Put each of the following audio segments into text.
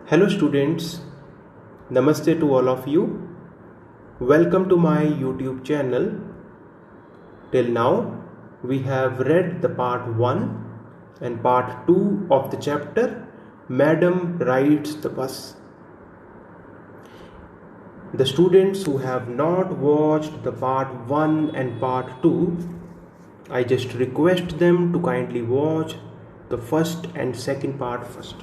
Hello students, Namaste to all of you. Welcome to my YouTube channel. Till now, we have read the part 1 and part 2 of the chapter Madam Rides the Bus. The students who have not watched the part 1 and part 2, I just request them to kindly watch the first and second part first,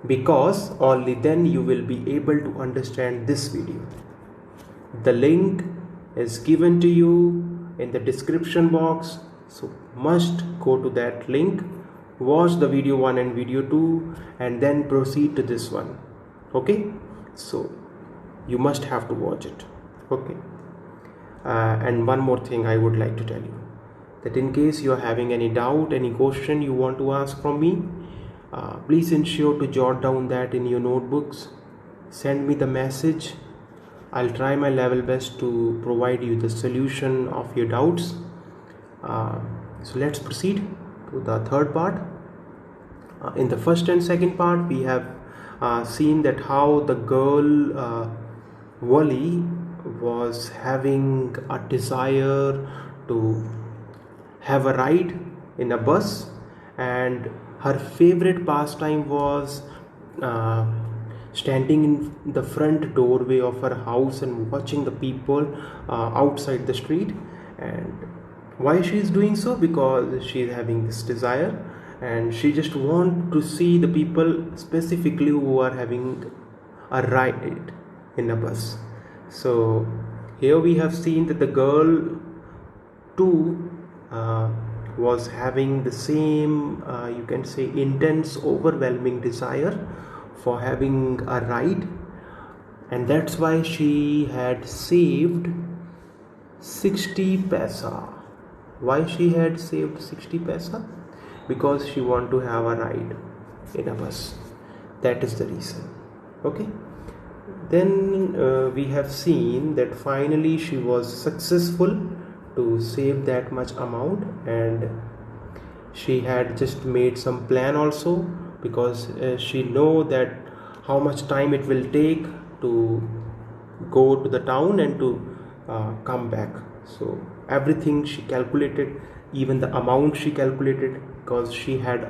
because only then you will be able to understand this video. The link is given to you in the description box, so must go to that link, watch the video 1 and video 2 and then proceed to this one. Okay, so you must have to watch it. Okay, and one more thing I would like to tell you, that in case you are having any doubt, any question you want to ask from me, please ensure to jot down that in your notebooks. Send me the message. I'll try my level best to provide you the solution of your doubts. So let's proceed to the third part. In the first and second part, we have seen that how the girl Wally was having a desire to have a ride in a bus, and her favorite pastime was standing in the front doorway of her house and watching the people outside the street. And why she is doing so? Because she is having this desire and she just want to see the people specifically who are having a ride in a bus. So here we have seen that the girl too was having the same you can say intense, overwhelming desire for having a ride, and that's why she had saved 60 paisa. Why she had saved 60 paisa? Because she want to have a ride in a bus. That is the reason. Okay, then we have seen that finally she was successful to save that much amount, and she had just made some plan also, because she know that how much time it will take to go to the town and to come back. So everything she calculated, even the amount she calculated, because she had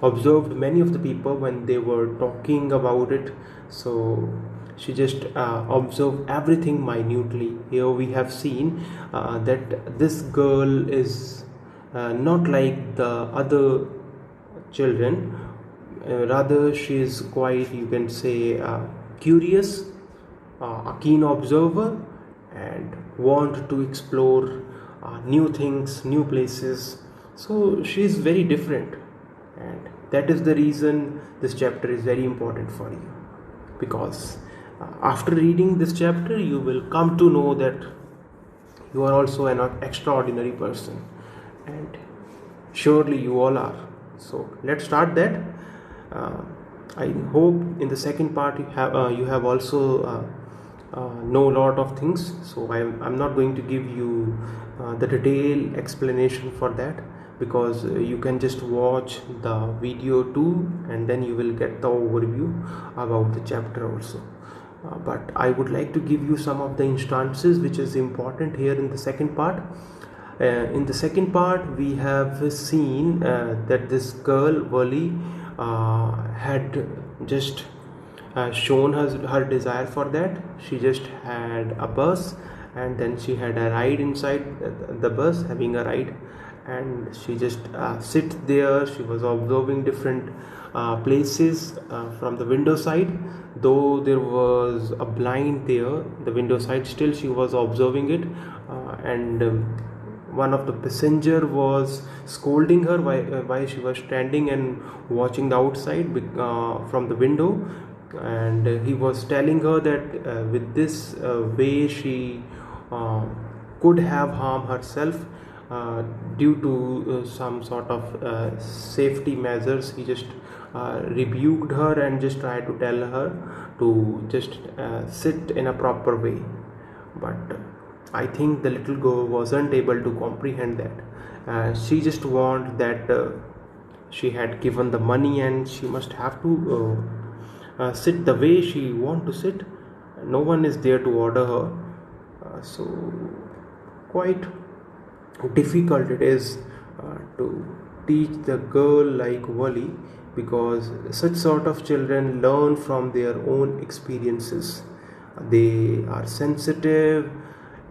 observed many of the people when they were talking about it. So she just observed everything minutely. Here we have seen that this girl is not like the other children. Rather, she is quite, you can say, curious, a keen observer, and want to explore new things, new places. So she is very different, and that is the reason this chapter is very important for you, because after reading this chapter you will come to know that you are also an extraordinary person, and surely you all are. So let's start that. I hope in the second part you have also know a lot of things, so I'm not going to give you the detailed explanation for that, because you can just watch the video too and then you will get the overview about the chapter also. But I would like to give you some of the instances which is important here in the second part. In the second part we have seen that this girl Wally had just shown her desire for that. She just had a bus, and then she had a ride inside the bus, having a ride, and she just sit there. She was observing different places from the window side. Though there was a blind there, the window side, still she was observing it, and one of the passenger was scolding her why she was standing and watching the outside from the window, and he was telling her that with this way she could have harmed herself due to some sort of safety measures. He just rebuked her and just tried to tell her to just sit in a proper way, but I think the little girl wasn't able to comprehend that. She just want that she had given the money and she must have to sit the way she want to sit. No one is there to order her. So quite difficult it is to teach the girl like Wali, because such sort of children learn from their own experiences. They are sensitive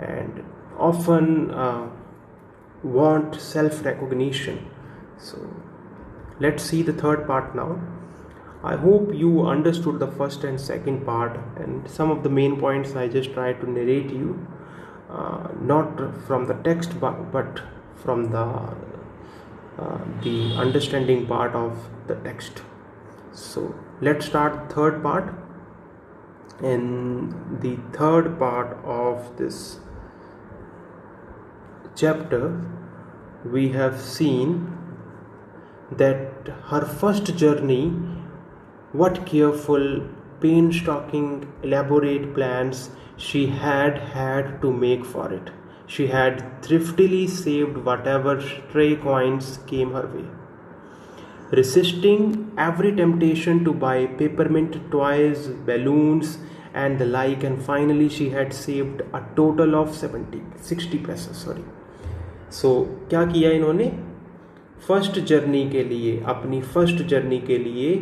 and often want self-recognition. So let's see the third part now. I hope you understood the first and second part, and some of the main points I just tried to narrate you, not from the text but from the understanding part of the text. So let's start the third part. In the third part of this chapter, we have seen that her first journey, what careful, painstaking, elaborate plans she had to make for it. She had thriftily saved whatever stray coins came her way, resisting every temptation to buy peppermint toys, balloons, and the like, and finally she had saved a total of 60 पैसा सो क्या किया इन्होंने first journey के लिए, अपनी first journey के लिए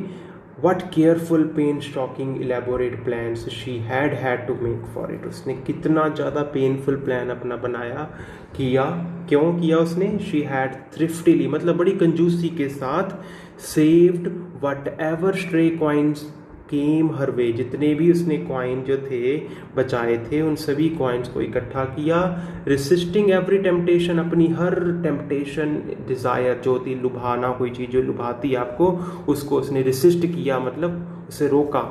what careful, painstaking, elaborate plans she had to make for it. उसने कितना ज़्यादा पेनफुल प्लान अपना बनाया, किया, क्यों किया उसने? she had thriftily, मतलब बड़ी कंजूसी के साथ, saved whatever stray coins came her way, जितने भी उसने कॉइन जो थे बचाए थे उन सभी कॉइन्स को इकट्ठा किया, resisting every temptation, अपनी हर टेम्पटेशन, डिज़ायर जो होती लुभाना, कोई चीज़ जो लुभाती है आपको, उसको उसने resist किया, मतलब उसे रोका.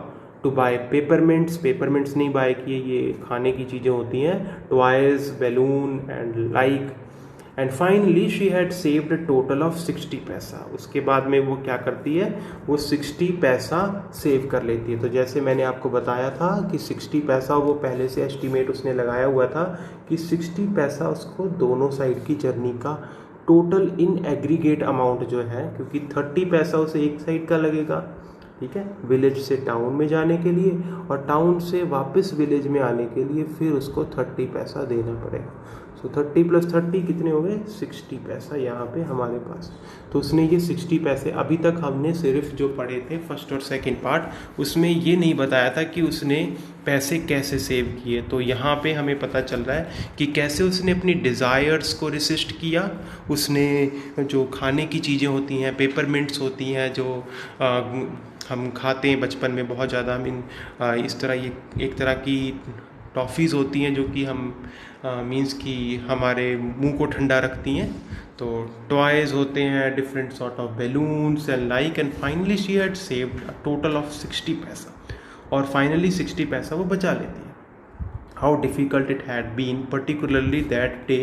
टू बाय पेपरमिंट्स नहीं बाय किए, ये खाने की चीज़ें होती हैं, toys, balloon and like. And finally she had saved a total of 60 पैसा. उसके बाद में वो क्या करती है, वो 60 पैसा सेव कर लेती है. तो जैसे मैंने आपको बताया था कि 60 पैसा वो पहले से एस्टीमेट उसने लगाया हुआ था कि 60 पैसा उसको दोनों साइड की जर्नी का टोटल इन एग्रीगेट अमाउंट जो है, क्योंकि 30 पैसा उसे एक साइड का लगेगा, ठीक है, विलेज से टाउन में जाने के लिए, और टाउन से वापस विलेज में आने के लिए फिर उसको 30 पैसा देना पड़ेगा. सो 30 + 30 कितने हो गए, 60 पैसा यहाँ पे हमारे पास. तो उसने ये 60 पैसे, अभी तक हमने सिर्फ जो पढ़े थे फर्स्ट और सेकंड पार्ट, उसमें ये नहीं बताया था कि उसने पैसे कैसे सेव किए. तो यहाँ पे हमें पता चल रहा है कि कैसे उसने अपनी डिज़ायर्स को रेसिस्ट किया. उसने जो खाने की चीज़ें होती हैं, पेपरमिंट्स होती हैं जो हम खाते हैं बचपन में बहुत ज़्यादा, इस तरह ये एक तरह की टॉफ़ीज़ होती हैं जो कि हम मीन्स कि हमारे मुंह को ठंडा रखती हैं. तो टॉयज़ होते हैं, different sort of balloons and like. And finally she had saved a total of 60 पैसा, और फाइनली 60 पैसा वो बचा लेती है. How difficult it had been particularly that day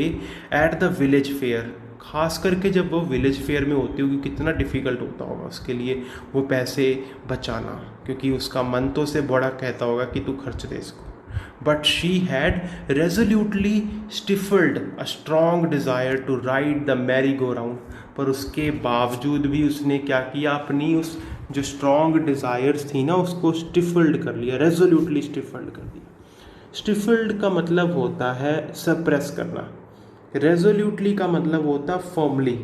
at the village fair. खास करके जब वो विलेज फेयर में होती होगी, कितना डिफ़िकल्ट होता होगा उसके लिए वो पैसे बचाना, क्योंकि उसका मन तो उसे बड़ा कहता होगा कि तू खर्च दे इसको. But she had resolutely stifled a strong desire to ride the merry go round. पर उसके बावजूद भी उसने क्या किया, अपनी उस जो स्ट्रॉन्ग डिज़ायर्स थी ना, उसको स्टिफल्ड कर लिया, रेजोल्यूटली स्टिफल्ड कर दिया. स्टिफल्ड का मतलब होता है सप्रेस करना, रेजोल्यूटली का मतलब होता फर्मली,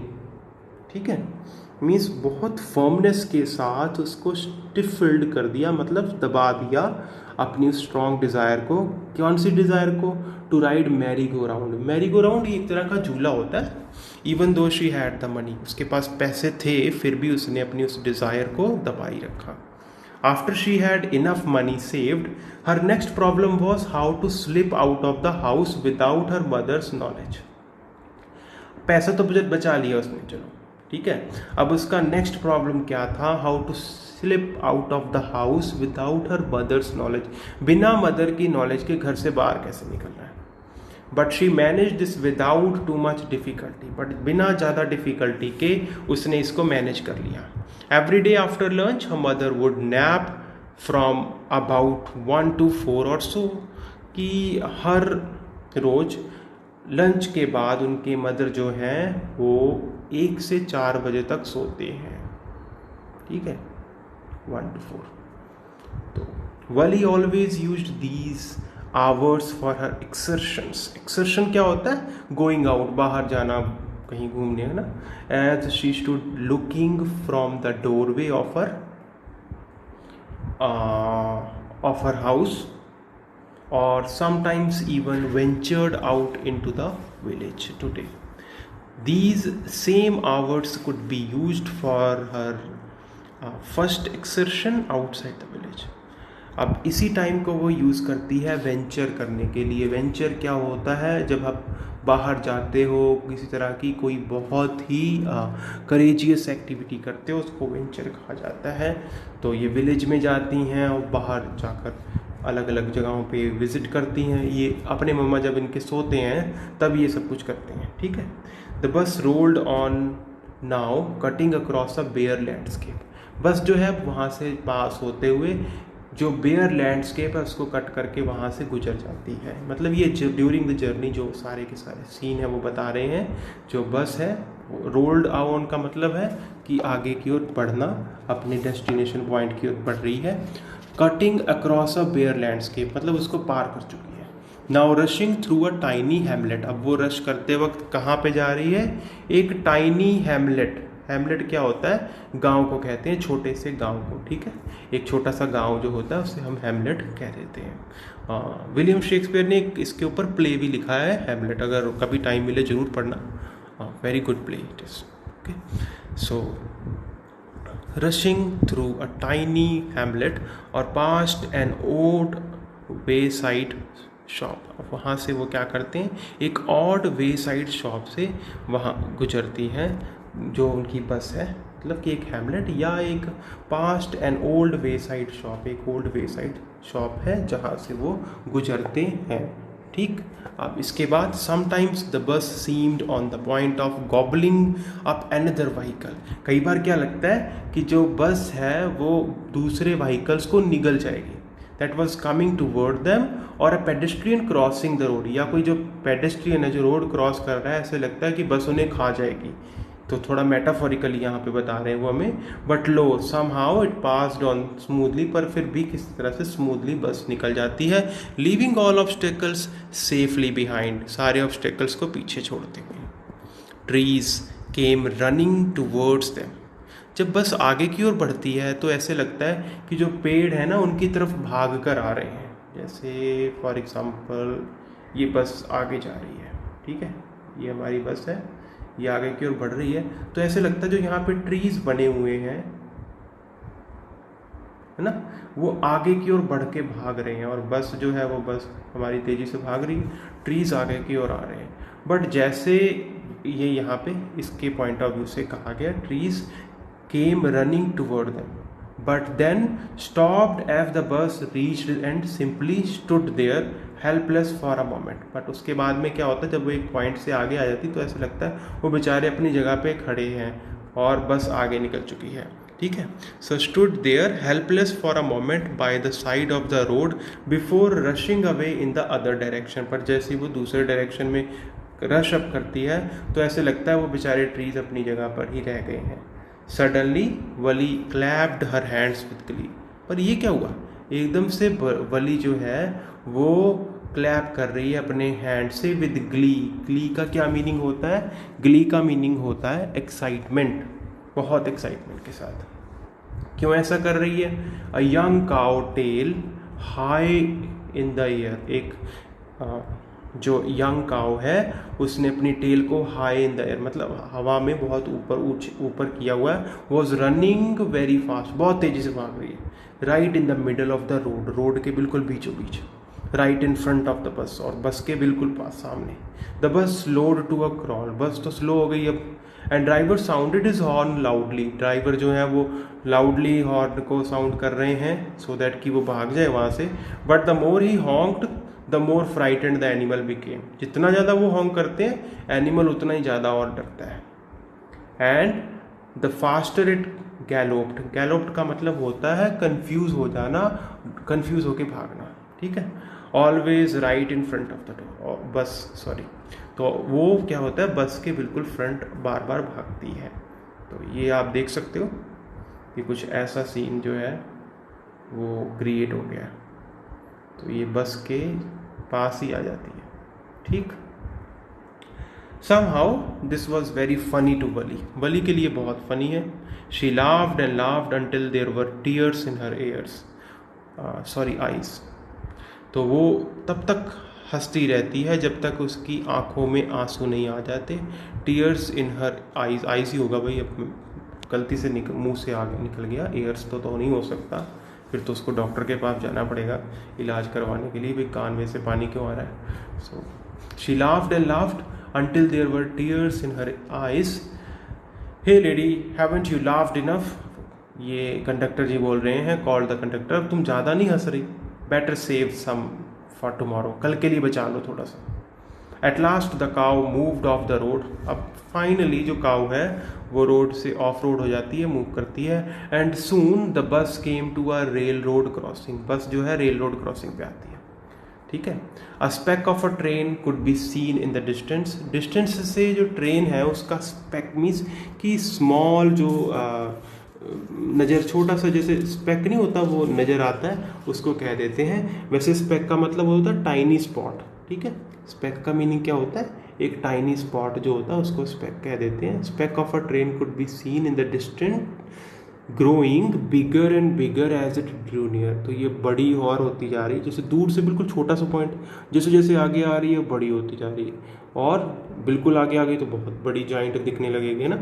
ठीक है, मीन्स बहुत फर्मनेस के साथ उसको स्टिफल्ड कर दिया, मतलब दबा दिया अपनी स्ट्रॉन्ग डिज़ायर को. कौन सी डिज़ायर को? To ride merry go round. Merry go round एक तरह का झूला होता है. Even though she had the money, उसके पास पैसे थे, फिर भी उसने अपनी उस डिज़ायर को दबाई रखा. After she had enough money saved, her next problem was how to slip out of the house without her mother's knowledge. पैसा तो बजट बचा लिया उसने, चलो ठीक है. अब उसका नेक्स्ट प्रॉब्लम क्या था, how to slip out of the house without her mother's knowledge. बिना मदर की नॉलेज के घर से बाहर कैसे निकलना है. But she manage this without too much difficulty. But बिना ज़्यादा डिफ़िकल्टी के उसने इसको मैनेज कर लिया. Every day after lunch her mother would nap from about 1 to 4 or so. कि हर रोज़ लंच के बाद उनके मदर जो हैं वो 1 से 4 बजे तक सोते हैं. ठीक है, 1 to 4। तो Wally always used these hours for her exertions. Exertion क्या होता है? गोइंग आउट, बाहर जाना, कहीं घूमने, है ना। As she stood looking from the doorway of her house, or sometimes even ventured out into the village today. These same hours could be used for her first exertion outside the village. अब इसी time को वो use करती है venture करने के लिए। Venture क्या होता है? जब आप बाहर जाते हो, किसी तरह की कोई बहुत ही करेजियस एक्टिविटी करते हो, उसको वेंचर कहा जाता है। तो ये विलेज में जाती हैं और बाहर जाकर अलग अलग जगहों पे विज़िट करती हैं। ये अपने मम्मा जब इनके सोते हैं तब ये सब कुछ करते हैं, ठीक है। The bus rolled on now cutting across a bare landscape. Bus जो है वहाँ से पास होते हुए जो बेयर लैंडस्केप है उसको कट करके वहाँ से गुजर जाती है। मतलब ये ड्यूरिंग द जर्नी जो सारे के सारे सीन है वो बता रहे हैं। जो बस है रोल्ड ऑन का मतलब है कि आगे की ओर बढ़ना, अपने डेस्टिनेशन पॉइंट की ओर बढ़ रही है। Cutting across a bare landscape मतलब उसको पार कर चुकी है। Now rushing through a tiny hamlet. अब वो रश करते वक्त कहाँ पे जा रही है? एक टाइनी हैमलेट। हैमलेट क्या होता है? गांव को कहते हैं, छोटे से गांव को, ठीक है। एक छोटा सा गांव जो होता है उसे हम हैमलेट कह देते हैं। विलियम शेक्सपियर ने इसके ऊपर प्ले भी लिखा है, हैमलेट। अगर कभी टाइम मिले ज़रूर पढ़ना, very good play it is. Okay, so rushing through a tiny hamlet or past an odd wayside shop। वहाँ से वो क्या करते हैं? एक odd wayside shop से वहाँ गुजरती हैं जो उनकी बस है। मतलब कि एक हैमलेट या एक पास्ट एन ओल्ड वेसाइड शॉप, एक ओल्ड वेसाइड शॉप है जहाँ से वो गुजरते हैं, ठीक। अब इसके बाद sometimes the bus seemed on the point of gobbling up another vehicle. कई बार क्या लगता है कि जो बस है वो दूसरे व्हीकल्स को निगल जाएगी। That was coming toward them, और अ पेडेस्ट्रियन क्रॉसिंग द रोड, या कोई जो पेडेस्ट्रियन है जो रोड क्रॉस कर रहा है, ऐसे लगता है कि बस उन्हें खा जाएगी। तो थोड़ा मेटाफोरिकली यहाँ पे बता रहे हैं वो हमें। But lo somehow it passed on smoothly, पर फिर भी किसी तरह से स्मूथली बस निकल जाती है। Leaving all obstacles safely behind, सारे ऑब्स्टेकल्स को पीछे छोड़ते हुए। Trees came running towards them. जब बस आगे की ओर बढ़ती है तो ऐसे लगता है कि जो पेड़ है ना उनकी तरफ भाग कर आ रहे हैं। जैसे फॉर एग्जाम्पल ये बस आगे जा रही है, ठीक है, ये हमारी बस है, ये आगे की ओर बढ़ रही है, तो ऐसे लगता है जो यहाँ पे ट्रीज बने हुए हैं, है ना, वो आगे की ओर बढ़ के भाग रहे हैं। और बस जो है वो बस हमारी तेजी से भाग रही है, ट्रीज आगे की ओर आ रहे हैं। बट जैसे ये यहाँ पे इसके पॉइंट ऑफ व्यू से कहा गया, trees came running toward them but then stopped as the bus reached and simply stood there helpless for a moment. But उसके बाद में क्या होता है, जब वो एक पॉइंट से आगे आ जाती तो ऐसा लगता है वो बेचारे अपनी जगह पे खड़े हैं और बस आगे निकल चुकी है, ठीक है। So stood there helpless for a moment by the side of the road before rushing away in the other direction. पर जैसे ही वो दूसरे डायरेक्शन में रश अप करती है तो ऐसे लगता है वो बेचारे ट्रीज अपनी जगह पर ही रह गए हैं। Suddenly Wali clapped her hands with Glee. पर ये क्या हुआ? एकदम से वली जो है वो क्लैप कर रही है अपने हैंड से विद ग्ली। ग्ली का क्या मीनिंग होता है? ग्ली का मीनिंग होता है एक्साइटमेंट, बहुत एक्साइटमेंट के साथ। क्यों ऐसा कर रही है? A young cow tail high in the air. एक जो यंग काउ है उसने अपनी टेल को हाई इन द एयर मतलब हवा में बहुत ऊपर किया हुआ है। वॉज रनिंग वेरी फास्ट, बहुत तेजी से भाग रही है। Right in the middle of the road, road के बिल्कुल बीचों बीच। Right in front of the bus, और बस के बिल्कुल पास सामने। The bus slowed to a crawl, बस तो स्लो हो गई अब। And driver sounded is horn loudly, driver जो है वो लाउडली हॉर्न को साउंड कर रहे हैं सो दैट कि वो भाग जाए वहाँ से। But the more he honked the more frightened the animal became. जितना ज़्यादा वो हॉन्क करते हैं एनिमल उतना ही ज़्यादा और डरता है। एंड द फास्टर इट गैलोप्ड, गैलोप्ड का मतलब होता है कंफ्यूज हो जाना, कंफ्यूज होके भागना, ठीक है। Always right in front of the door, बस सॉरी, तो वो क्या होता है बस के बिल्कुल फ्रंट बार बार भागती है। तो ये आप देख सकते हो कि कुछ ऐसा सीन जो है वो क्रिएट हो गया, तो ये बस के पास ही आ जाती है। ठीक, somehow this was very funny to वली के लिए बहुत फनी है। she laughed and laughed until there were tears in her eyes। तो वो तब तक हंसती रहती है जब तक उसकी आंखों में आंसू नहीं आ जाते। टीयर्स इन हर आईज ही होगा भाई, अब गलती से मुंह से आगे निकल गया, एयर्स तो नहीं हो सकता, फिर तो उसको डॉक्टर के पास जाना पड़ेगा इलाज करवाने के लिए, भाई कान में से पानी क्यों आ रहा है। So she laughed and laughed until there were tears in her eyes। hey lady, haven't you laughed enough? ये कंडक्टर जी बोल रहे हैं, कॉल द कंडक्टर, तुम ज़्यादा नहीं हंस रही, better save some for tomorrow, कल के लिए बचा लो थोड़ा सा। At last the cow moved off the road. अब फाइनली जो काउ है वो रोड से ऑफ रोड हो जाती है, मूव करती है। And soon the bus came to a railroad crossing. Bus जो है रेल रोड क्रॉसिंग पे आती है। ठीक है, a speck of a train could be seen in the distance. Distance से जो ट्रेन है उसका स्पेक मीन्स कि स्मॉल जो नज़र, छोटा सा जैसे स्पेक नहीं होता वो नज़र आता है, उसको कह देते हैं। वैसे स्पेक का मतलब होता है टाइनी स्पॉट। ठीक है, स्पेक का मीनिंग क्या होता है, एक टाइनी स्पॉट जो होता है उसको स्पेक कह देते हैं। Speck of a train could be seen in the distance growing bigger and bigger as it drew near. तो ये बड़ी और होती जा रही है, जैसे दूर से बिल्कुल छोटा सा पॉइंट जैसे जैसे आगे आ रही है बड़ी होती जा रही है, और बिल्कुल आगे आ गई तो बहुत बड़ी जॉइंट दिखने लगेगी ना।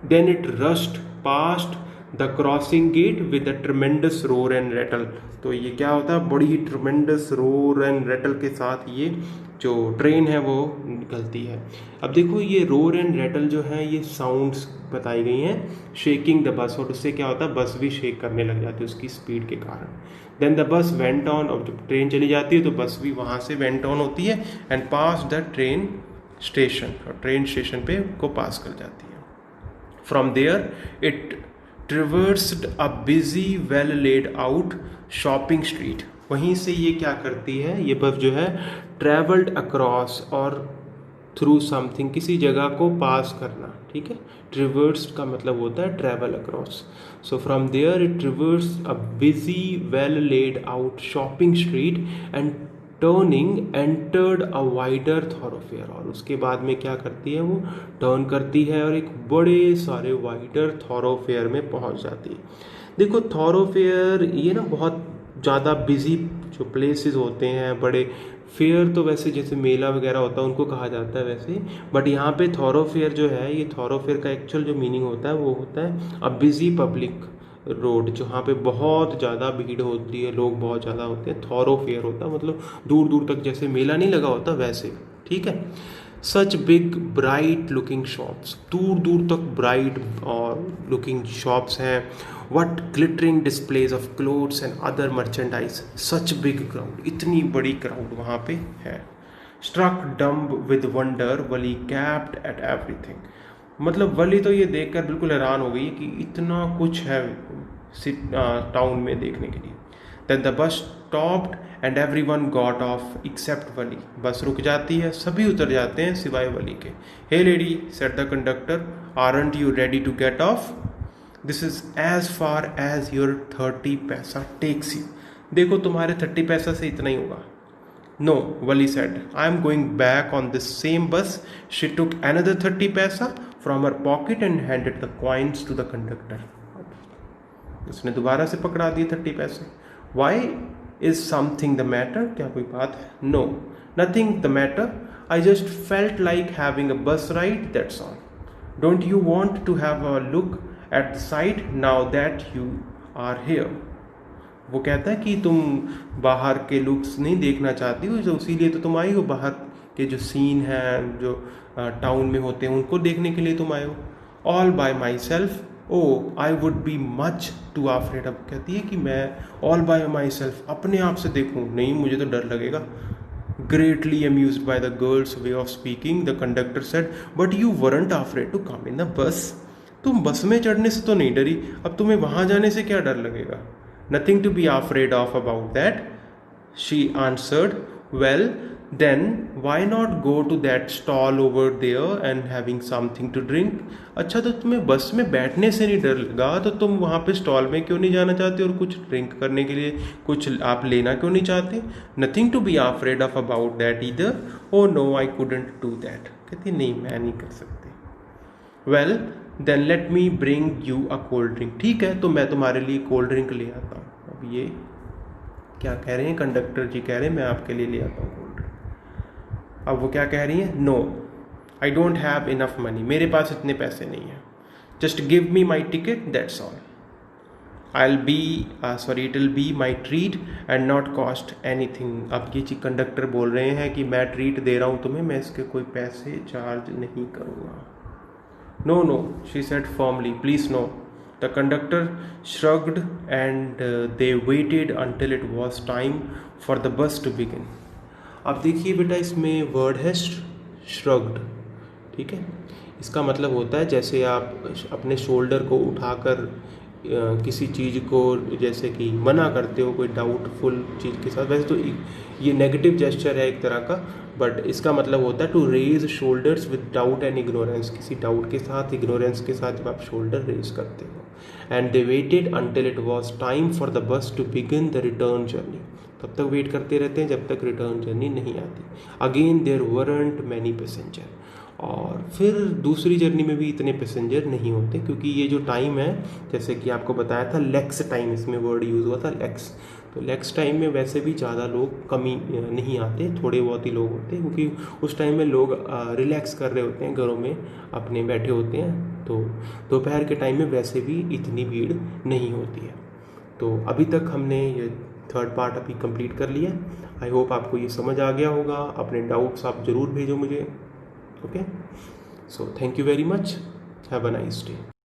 Then it rushed past the crossing gate with a tremendous roar and rattle. तो ये क्या होता है, बड़ी ट्रमेंडस रोर एंड रेटल के साथ ये जो ट्रेन है वो निकलती है। अब देखो ये रोर एंड रेटल जो है ये साउंड्स बताई गई हैं शेकिंग द बस, और उससे क्या होता है बस भी शेक करने लग जाती है उसकी स्पीड के कारण। Then the bus went on, और जब ट्रेन चली जाती है तो बस भी वहाँ से वेंट ऑन होती है and pass the train station, और ट्रेन स्टेशन पे को पास कर जाती है। From there it traversed a busy well laid out shopping street. वहीं से ये क्या करती है, ये बस जो है ट्रेवल्ड अक्रॉस और थ्रू समथिंग, किसी जगह को पास करना। ठीक है, ट्रिवर्स्ड का मतलब होता है travel across. So from there it traverse a busy well laid out shopping street and turning entered a wider thoroughfare. और उसके बाद में क्या करती है, वो टर्न करती है और एक बड़े सारे वाइडर थॉरोफेयर में पहुंच जाती है। देखो थॉरोफेयर ये ना बहुत ज़्यादा बिजी जो प्लेसेस होते हैं, बड़े फेयर तो वैसे जैसे मेला वगैरह होता है उनको कहा जाता है वैसे, बट यहाँ पे थॉरोफेयर जो है, ये थॉरोफेयर का एक्चुअल जो मीनिंग होता है वो होता है अ बिजी पब्लिक रोड, जहाँ पे बहुत ज़्यादा भीड़ होती है, लोग बहुत ज़्यादा होते हैं। थॉरोफेयर होता है मतलब दूर दूर तक जैसे मेला नहीं लगा होता वैसे। ठीक है, such big bright looking shops, दूर दूर तक ब्राइट और लुकिंग शॉप्स हैं। What glittering displays of clothes and other merchandise, such big crowd, इतनी बड़ी क्राउड वहाँ पे है। Struck dumb with wonder Valli gaped at everything. मतलब वली तो ये देखकर बिल्कुल हैरान हो गई कि इतना कुछ है टाउन में देखने के लिए। Then the bus stopped and everyone got off except वली। बस रुक जाती है, सभी उतर जाते हैं सिवाय वली के। Hey lady, said the conductor, aren't you ready to get off? This is as far as your 30 पैसा takes you। देखो तुम्हारे 30 पैसा से इतना ही होगा। No, Wali said, I am going back on this same bus। She took another 30 पैसा from her pocket and handed the coins to the conductor। उसने दोबारा से पकड़ा दिए 30 पैसे। Why is something the matter? क्या कोई बात है? No, nothing the matter. I just felt like having a bus ride, that's all. Don't you want to have a look at the site now that you are here? वो कहता है कि तुम बाहर के लुक्स नहीं देखना चाहती हो, तो इसीलिए तो तुम आई हो, बाहर के जो सीन हैं जो टाउन में होते हैं उनको देखने के लिए तुम आए हो। All by myself? Oh, I would be much too afraid। अब कहती है कि मैं all by myself अपने आप से देखूं, नहीं मुझे तो डर लगेगा। Greatly amused by the girl's way of speaking, the conductor said, but you weren't afraid to come in the bus। तुम बस में चढ़ने से तो नहीं डरी, अब तुम्हें वहाँ जाने से क्या डर लगेगा? Nothing to be afraid of about that, she answered। Well, then why not go to that stall over there and having something to drink. अच्छा, तो तुम्हें बस में बैठने से नहीं डर लगा तो तुम वहाँ पे स्टॉल में क्यों नहीं जाना चाहते और कुछ ड्रिंक करने के लिए कुछ आप लेना क्यों नहीं चाहते? Nothing to be afraid of about that either. Oh no, I couldn't do that. कहती नहीं, मैं नहीं कर सकती। Well then let me bring you a cold drink. ठीक है, तो मैं तुम्हारे लिए कोल्ड ड्रिंक ले आता हूँ। अब ये क्या कह रहे हैं, कंडक्टर जी कह रहे हैं मैं आपके लिए ले आता हूँ कोल्ड ड्रिंक। अब वो क्या कह रही है, no I don't have enough money, मेरे पास इतने पैसे नहीं हैं, just give me my ticket that's all, I will be sorry it will be my treat and not cost anything. अब ये कंडक्टर बोल रहे हैं कि मैं ट्रीट दे रहा हूँ तुम्हें, मैं इसके कोई पैसे चार्ज नहीं करूँगा। No no, she said firmly, please no. The conductor shrugged and they waited until it was time for the bus to begin. अब देखिए बेटा, इसमें वर्ड है श्रग्ड, ठीक है। इसका मतलब होता है जैसे आप अपने शोल्डर को उठाकर किसी चीज़ को जैसे कि मना करते हो कोई डाउटफुल चीज़ के साथ। वैसे तो ये नेगेटिव जेस्चर है एक तरह का, बट इसका मतलब होता है to raise shoulders with doubt and ignorance. किसी डाउट के साथ, इग्नोरेंस के साथ जब आप शोल्डर रेज करते हो। And they waited until it was time for the bus to begin the return journey. तब तक वेट करते रहते हैं जब तक रिटर्न जर्नी नहीं आती। Again there weren't many passenger. और फिर दूसरी जर्नी में भी इतने पैसेंजर नहीं होते, क्योंकि ये जो टाइम है जैसे कि आपको बताया था लेक्स टाइम, इसमें वर्ड यूज़ हुआ था लेक्स। तो लेक्स टाइम में वैसे भी ज़्यादा लोग कमी नहीं आते, थोड़े बहुत ही लोग होते हैं, क्योंकि उस टाइम में लोग रिलैक्स कर रहे होते हैं, घरों में अपने बैठे होते हैं। तो दोपहर के टाइम में वैसे भी इतनी भीड़ नहीं होती है। तो अभी तक हमने ये थर्ड पार्ट अभी कंप्लीट कर लिया। आई होप आपको ये समझ आ गया होगा। अपने डाउट्स आप ज़रूर भेजो मुझे। Okay, so thank you very much. Have a nice day.